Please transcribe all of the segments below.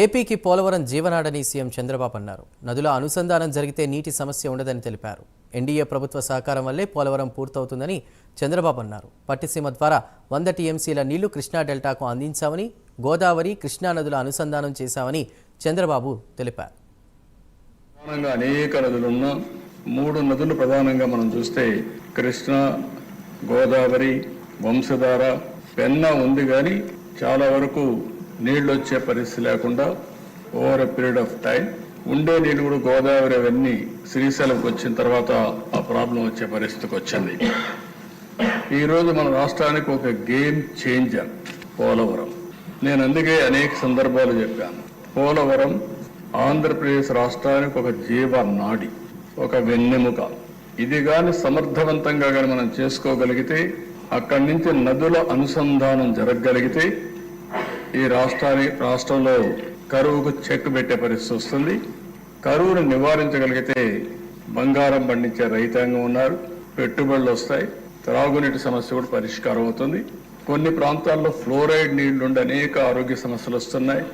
ఏపీకి పోలవరం జీవనాడని సీఎం చంద్రబాబు అన్నారు. నదుల అనుసంధానం జరిగితే నీటి సమస్య ఉండదని తెలిపారు. ఎన్డీఏ ప్రభుత్వ సహకారం వల్లే పోలవరం పూర్తవుతుందని చంద్రబాబు అన్నారు. పట్టిసీమ ద్వారా 100 టీఎంసీల నీళ్లు కృష్ణా డెల్టాకు అందించామని, గోదావరి, కృష్ణా నదుల అనుసంధానం చేశామని చంద్రబాబు తెలిపారు. అనేక నదులున్న 3 నదులు ప్రధానంగా మనం చూస్తే కృష్ణా, గోదావరి, వంశధార, పెన్నా ఉంది. కానీ చాలా వరకు నీళ్ళు వచ్చే పరిస్థితి లేకుండా over a period of time ఉండే నీళ్ళు కూడా గోదావరి అవన్నీ శ్రీశైలంకి వచ్చిన తర్వాత ఆ ప్రాబ్లం వచ్చే పరిస్థితికి వచ్చింది. ఈరోజు మన రాష్ట్రానికి ఒక గేమ్ చేంజర్ పోలవరం. నేను అందుకే అనేక సందర్భాలు చెప్పాను, పోలవరం ఆంధ్రప్రదేశ్ రాష్ట్రానికి ఒక జీవనాడి, ఒక వెన్నెముక. ఇది కానీ సమర్థవంతంగా కానీ మనం చేసుకోగలిగితే, అక్కడి నుంచి నదుల అనుసంధానం జరగగలిగితే ఈ రాష్ట్రంలో కరువుకు చెక్ పెట్టే పరిస్థితి వస్తుంది. కరువును నివారించగలిగితే బంగారం పండించే రైతాంగం ఉన్నారు, పెట్టుబడులు వస్తాయి, త్రాగునీటి సమస్య కూడా పరిష్కారం అవుతుంది. కొన్ని ప్రాంతాల్లో ఫ్లోరైడ్ నీళ్లుండి అనేక ఆరోగ్య సమస్యలు వస్తున్నాయి.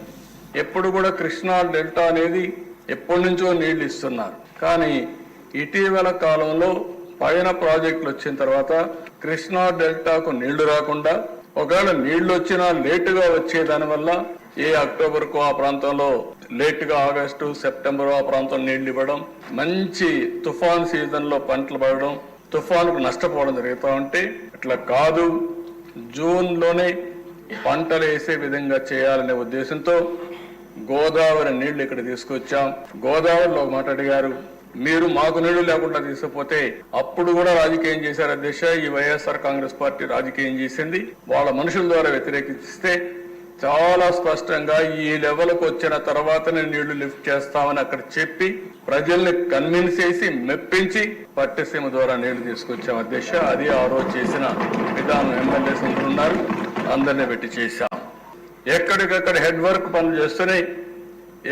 ఎప్పుడు కూడా కృష్ణా డెల్టా అనేది ఎప్పటి నుంచో నీళ్లు ఇస్తున్నారు. కానీ ఇటీవల కాలంలో పైన ప్రాజెక్టులు వచ్చిన తర్వాత కృష్ణా డెల్టాకు నీళ్లు రాకుండా, ఒకవేళ నీళ్లు వచ్చినా లేటుగా వచ్చేదాని వల్ల అక్టోబర్కు ఆ ప్రాంతంలో లేటుగా ఆగస్టు, సెప్టెంబర్ ఆ ప్రాంతం నీళ్లు ఇవ్వడం, మంచి తుఫాన్ సీజన్లో పంటలు పడడం, తుఫానుకు నష్టపోవడం జరుగుతూ ఉంటే అట్లా కాదు, జూన్లోనే పంటలు వేసే విధంగా చేయాలనే ఉద్దేశంతో గోదావరి నీళ్లు ఇక్కడ తీసుకొచ్చాం. గోదావరిలో ఒక మాట అడిగారు, మీరు మాకు నీళ్లు లేకుండా తీసుకుపోతే అప్పుడు కూడా రాజకీయం చేశారు అధ్యక్ష. ఈ వైఎస్ఆర్ కాంగ్రెస్ పార్టీ రాజకీయం చేసింది, వాళ్ళ మనుషుల ద్వారా వ్యతిరేకిస్తే చాలా స్పష్టంగా ఈ లెవెల్కి వచ్చిన తర్వాతనే నీళ్లు లిఫ్ట్ చేస్తామని అక్కడ చెప్పి ప్రజల్ని కన్విన్స్ చేసి మెప్పించి పట్టిసీమ ద్వారా నీళ్లు తీసుకొచ్చాం అధ్యక్ష. అది ఆ రోజు చేసిన విధానం. ఎమ్మెల్యేస్ ఉన్నారు, అందరినీ పెట్టి చేశాం. ఎక్కడికక్కడ హెడ్ వర్క్ పనులు చేస్తున్నాయి.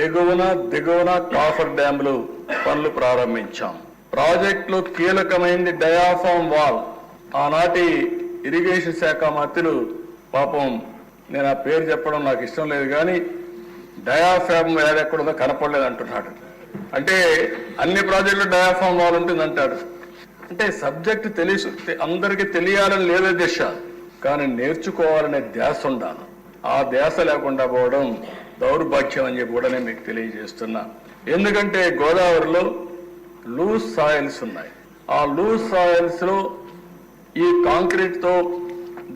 ఎగువన దిగువన కాఫర్ డ్యాములు పనులు ప్రారంభించాం. ప్రాజెక్టులో కీలకమైంది డయాఫామ్ వాల్. ఆనాటి ఇరిగేషన్ శాఖ మంత్రులు, పాపం నేను ఆ పేరు చెప్పడం నాకు ఇష్టం లేదు, కానీ డయాఫామ్ వాల్ ఎక్కడుందో కనపడలేదు అంటున్నాడు. అంటే అన్ని ప్రాజెక్టులు డయాఫామ్ వాల్ ఉంటుంది అంటాడు. అంటే సబ్జెక్ట్ తెలుసు, అందరికీ తెలియాలని లేదే దిశ, కానీ నేర్చుకోవాలనే ధ్యాస ఉండాలి. ఆ ధ్యాస లేకుండా పోవడం దౌర్భాగ్యం అని చెప్పి కూడా నేను మీకు తెలియజేస్తున్నా. ఎందుకంటే గోదావరిలో లూజ్ సాయిల్స్ ఉన్నాయి. ఆ లూజ్ సాయిల్స్ లో ఈ కాంక్రీట్ తో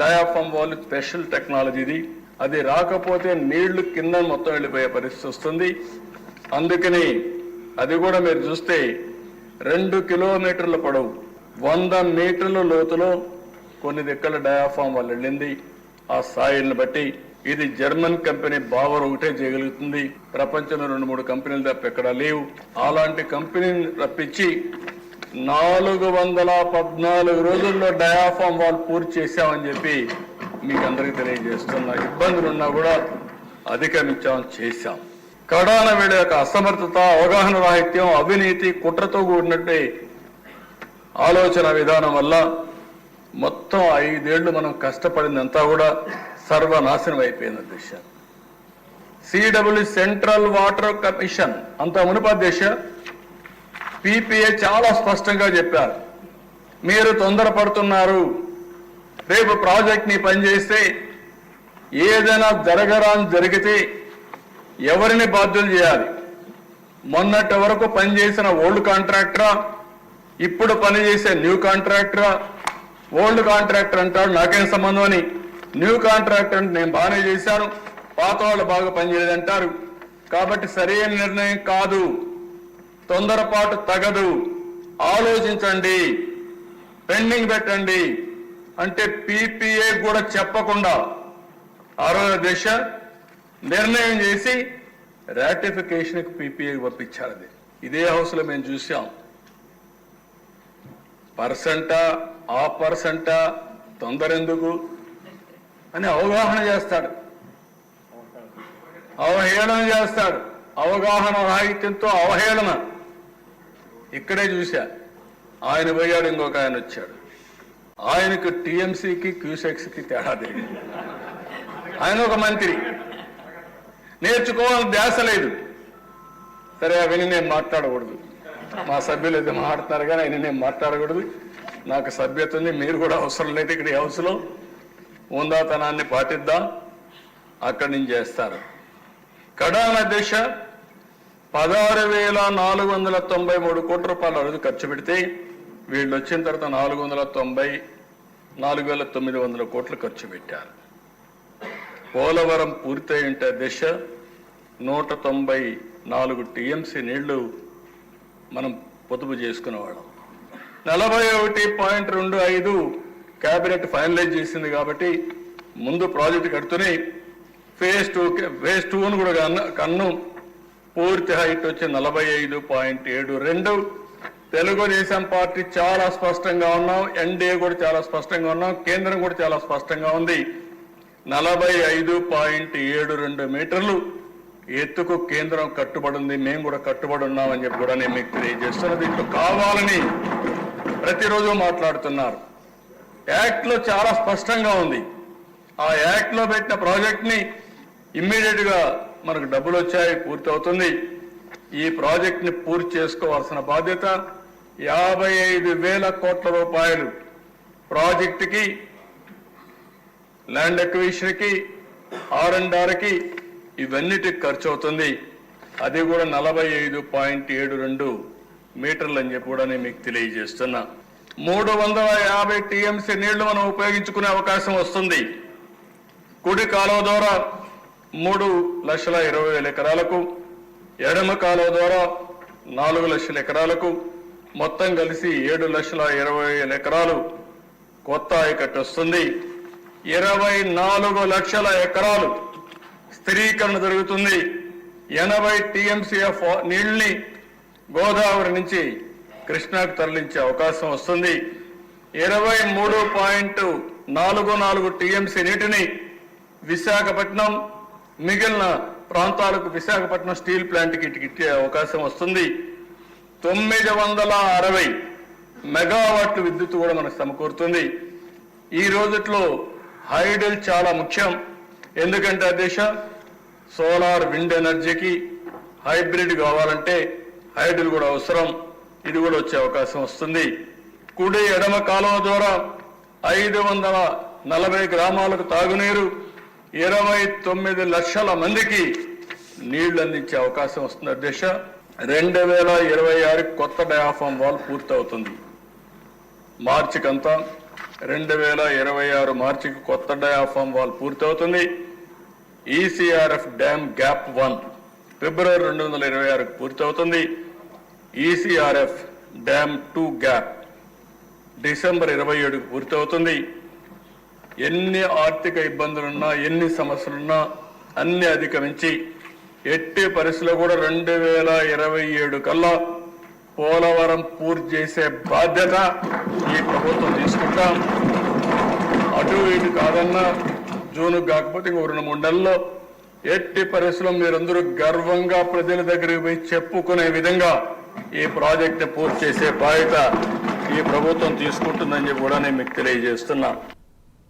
డయాఫామ్ వాల్ స్పెషల్ టెక్నాలజీది. అది రాకపోతే నీళ్లు కింద మొత్తం వెళ్ళిపోయే పరిస్థితి వస్తుంది. అందుకని అది కూడా మీరు చూస్తే 2 కిలోమీటర్ల పొడవు, 100 మీటర్ల లోతులో కొన్ని దిక్కల డయాఫామ్ వాల్ వెళ్ళింది. ఆ సాయిల్ని బట్టి ఇది జర్మన్ కంపెనీ బావర్ ఒకటే చేయగలుగుతుంది. ప్రపంచంలో 2-3 కంపెనీలు తప్ప ఎక్కడా లేవు. అలాంటి కంపెనీని రప్పించి 414 రోజుల్లో డయాఫామ్ వాల్ పూర్తి చేశామని చెప్పి మీకు అందరికీ తెలియజేస్తున్నా. ఇబ్బందులున్నా కూడా అధిగమించామని చేశాం. కడాన వీళ్ళ యొక్క అసమర్థత, అవగాహన రాహిత్యం, అవినీతి, కుట్రతో కూడినట్టే ఆలోచన విధానం వల్ల మొత్తం 5 ఏళ్లు మనం కష్టపడిందంతా కూడా సర్వనాశనం అయిపోయింది అధ్యక్ష. సిడబ్ల్యూ సెంట్రల్ వాటర్ కమిషన్ అంత మునుపు అధ్యక్ష పీపీఏ చాలా స్పష్టంగా చెప్పారు, మీరు తొందరపడుతున్నారు, రేపు ప్రాజెక్ట్ ని పనిచేస్తే ఏదైనా జరిగితే ఎవరిని బాధ్యులు చేయాలి? మొన్నటి వరకు పనిచేసిన ఓల్డ్ కాంట్రాక్టరా, ఇప్పుడు పనిచేసే న్యూ కాంట్రాక్టరా? ఓల్డ్ కాంట్రాక్టర్ అంటాడు నాకేం సంబంధం అని, న్యూ కాంట్రాక్టర్ అంటే నేను బాగానే చేశాను, పాత వాళ్ళు బాగా పనిచేయదంటారు. కాబట్టి సరైన నిర్ణయం కాదు, తొందరపాటు తగదు, ఆలోచించండి, పెండింగ్ పెట్టండి అంటే పీపీఏ కూడా చెప్పకుండా ఆ రోజు దిశ నిర్ణయం చేసి రాటిఫికేషన్కి పీపీఏ పంపించారు. అది ఇదే హౌస్ లో మేము చూసాం. పర్సెంటా ఆ పర్సెంటా తొందర ఎందుకు అని అవగాహన చేస్తాడు, అవహేళన చేస్తాడు. అవగాహన రాహిత్యంతో అవహేళన ఇక్కడే చూశా. ఆయన పోయాడు, ఇంకొక ఆయన వచ్చాడు. ఆయనకు టీఎంసీకి క్యూసెక్స్కి తేడా తెలియదు. ఆయన ఒక మంత్రి, నేర్చుకోవాలని ధ్యాస లేదు. సరే అవన్నీ నేను మాట్లాడకూడదు, మా సభ్యులు అయితే మాట్లాడుతున్నారు కానీ అవన్నీ నేను మాట్లాడకూడదు. నాకు సభ్యత ఉంది, మీరు కూడా అవసరం లేదు. ఇక్కడ ఈ హౌస్లో ఉందాతనాన్ని పాటిద్దాం, అక్కడి నుంచి చేస్తారు. కడాన దిశ 16,493 కోట్ల రూపాయలు రోజు ఖర్చు పెడితే వీళ్ళు వచ్చిన తర్వాత 4,900 కోట్లు ఖర్చు పెట్టారు. పోలవరం పూర్తయి ఉంటే దిశ 194 టీఎంసీ నీళ్లు మనం పొదుపు చేసుకునేవాళ్ళం. 41.25 కేబినెట్ ఫైనలైజ్ చేసింది కాబట్టి ముందు ప్రాజెక్టు కడుతూనే ఫేజ్ 2 కూడా కన్ను పూర్తి హైట్ వచ్చి 45.72. తెలుగుదేశం పార్టీ చాలా స్పష్టంగా ఉన్నాం, ఎన్డీఏ కూడా చాలా స్పష్టంగా ఉన్నాం, కేంద్రం కూడా చాలా స్పష్టంగా ఉంది. 45.72 మీటర్లు ఎత్తుకు కేంద్రం కట్టుబడి ఉంది, మేము కూడా కట్టుబడి ఉన్నామని చెప్పి కూడా నేను మీకు తెలియజేస్తున్నా. దీంట్లో కావాలని ప్రతిరోజు మాట్లాడుతున్నారు. యాక్ట్లో చాలా స్పష్టంగా ఉంది. ఆ యాక్ట్లో పెట్టిన ప్రాజెక్ట్ని ఇమ్మీడియట్ గా మనకు డబ్బులు వచ్చాయి, పూర్తి అవుతుంది. ఈ ప్రాజెక్ట్ని పూర్తి చేసుకోవాల్సిన బాధ్యత 55,000 కోట్ల రూపాయలు ప్రాజెక్టుకి, ల్యాండ్ ఎక్విజిషన్కి, R&Rకి ఇవన్నిటికి ఖర్చు అవుతుంది. అది కూడా 45.72 మీటర్లు అని చెప్పి కూడా నేను మీకు తెలియజేస్తున్నా. 350 టీఎంసీ నీళ్లు మనం ఉపయోగించుకునే అవకాశం వస్తుంది. కుడి కాలువ ద్వారా 3,20,000 ఎకరాలకు, ఎడమ కాలువ ద్వారా 4,00,000 ఎకరాలకు, మొత్తం కలిసి 7,20,000 ఎకరాలు కొత్త ఆయకట్టు వస్తుంది. 24 లక్షల ఎకరాలు స్థిరీకరణ జరుగుతుంది. 80 టీఎంసీఎఫ్ నీళ్ళని గోదావరి నుంచి కృష్ణాకు తరలించే అవకాశం వస్తుంది. 23.44 టీఎంసీ నీటిని విశాఖపట్నం, మిగిలిన ప్రాంతాలకు విశాఖపట్నం స్టీల్ ప్లాంట్కి ఇచ్చే అవకాశం వస్తుంది. 960 మెగావాట్ల విద్యుత్ కూడా మనకు సమకూరుతుంది. ఈ రోజుట్లో హైడల్ చాలా ముఖ్యం. ఎందుకంటే ఆ దేశ సోలార్, విండ్ ఎనర్జీకి హైబ్రిడ్ కావాలంటే హైడల్ కూడా అవసరం. ఇది కూడా వచ్చే అవకాశం వస్తుంది. కుడి ఎడమ కాలువ ద్వారా 540 గ్రామాలకు తాగునీరు, 29 లక్షల మందికి నీళ్లు అందించే అవకాశం వస్తుంది. అధ్యక్ష 2026 కొత్త డయాఫామ్ వాల్ పూర్తవుతుంది. మార్చికంతా 2026 మార్చికి కొత్త డయాఫామ్ వాల్ పూర్తవుతుంది. ఈసీఆర్ఎఫ్ డ్యామ్ గ్యాప్ 1 ఫిబ్రవరి 2026 పూర్తవుతుంది. ఈసీఆర్ఎఫ్ డ్యామ్ 2 గ్యాప్ డిసెంబర్ 27 పూర్తవుతుంది. ఎన్ని ఆర్థిక ఇబ్బందులున్నా, ఎన్ని సమస్యలున్నా అన్ని అధిగమించి ఎట్టి పరిస్థితుల్లో కూడా 2027 కల్లా పోలవరం పూర్తి చేసే బాధ్యత ఈ ప్రభుత్వం తీసుకుంటాం. అటు ఇటు కాదన్నా జూన్ కాకపోతే ఇంకో 2-3 నెలల్లో ఎట్టి పరిస్థితుల్లో మీరందరూ గర్వంగా ప్రజల దగ్గరికి పోయి చెప్పుకునే విధంగా ఈ ప్రాజెక్ట్ పూర్తి చేసే బాధ్యత ఈ ప్రభుత్వం తీసుకుంటుందని చెప్పి కూడా నేను మీకు తెలియజేస్తున్నా.